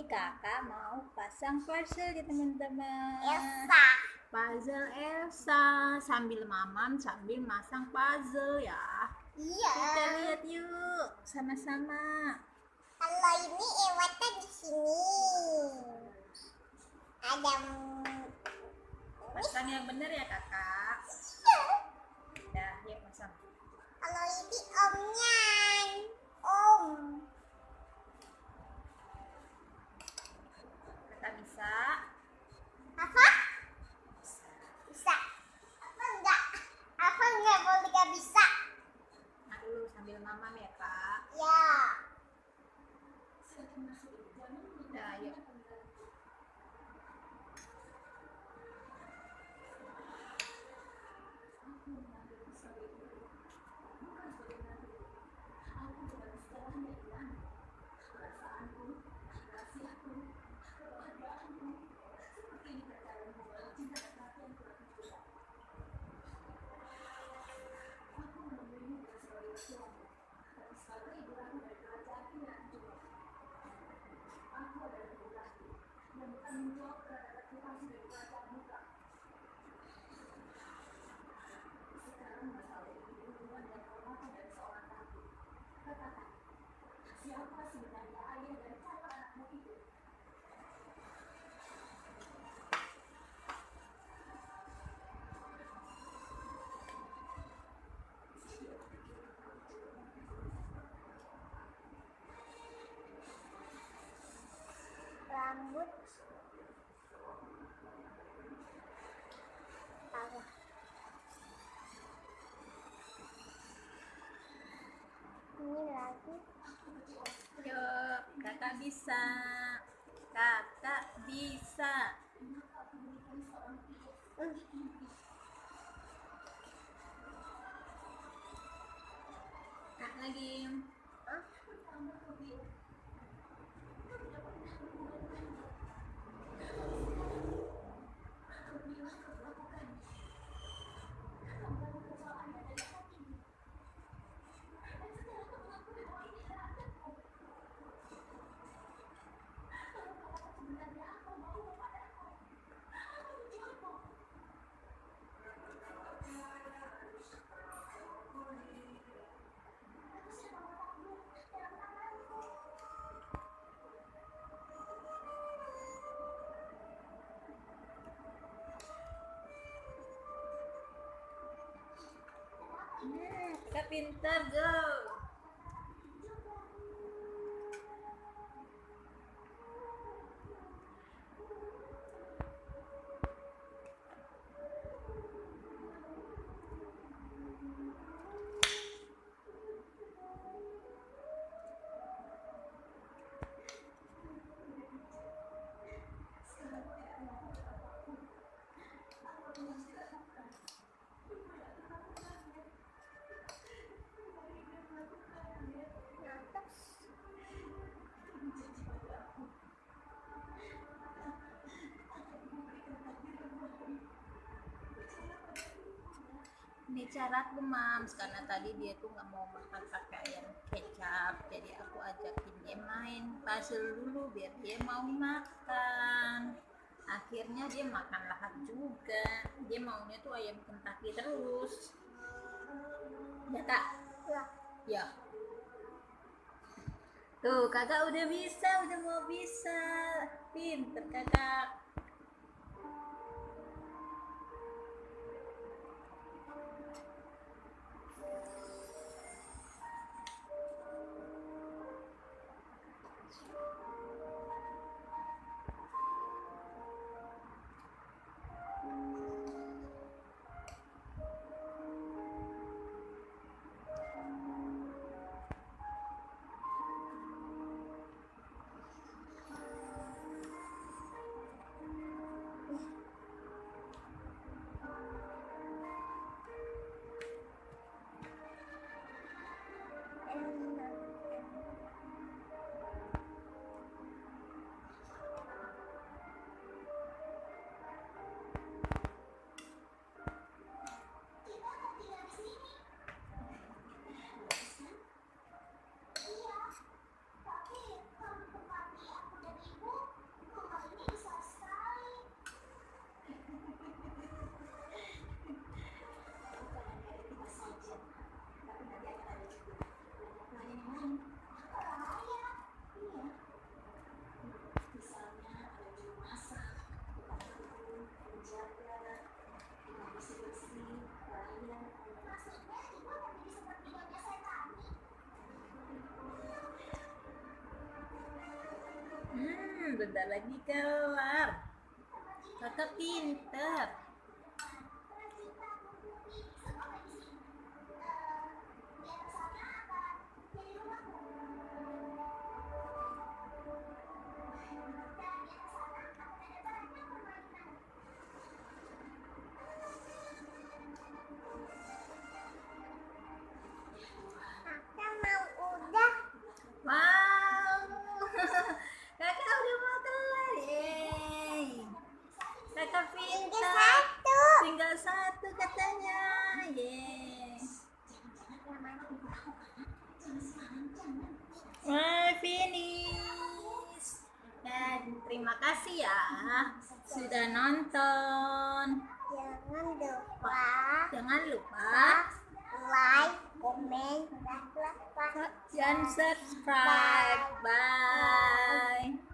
kakak mau pasang puzzle ya teman-teman. Elsa. Puzzle Elsa sambil mamam sambil masang puzzle ya. Iya. Kita lihat yuk sama-sama. Kalau ini Ewata di sini. Ada Pasang yang benar ya kakak. Dah, yuk pasang. kalau ini omnya. Om. Kakak bisa. Apa? Bisa. Apa enggak boleh gak bisa? Nah dulu sambil mamam ya kak. Ya. Dah, yuk. Rambut. Apa? Ini lagi. Yuk, kakak bisa. Kakak bisa. Kak lagi. Kakak pintar, go. Ini cara aku mams karena tadi dia tuh nggak mau makan pakai ayam kecap, jadi aku ajakin dia main puzzle dulu biar dia mau makan. Akhirnya dia makan lahap juga. Dia maunya tuh ayam Kentucky terus. Ya kak? Ya. Tuh kakak udah bisa, udah mau bisa. Pinter kakak. bentar lagi kelar. Kakak pinter. Kakak mau udah. Wow, kakak udah mau kelar. Yeay. Kakak pinter. Satu. Tinggal satu katanya. Yeay. Wah, finish. Dan terima kasih ya sudah nonton. Jangan Jangan lupa lupa like, komen, dan dan subscribe. Bye.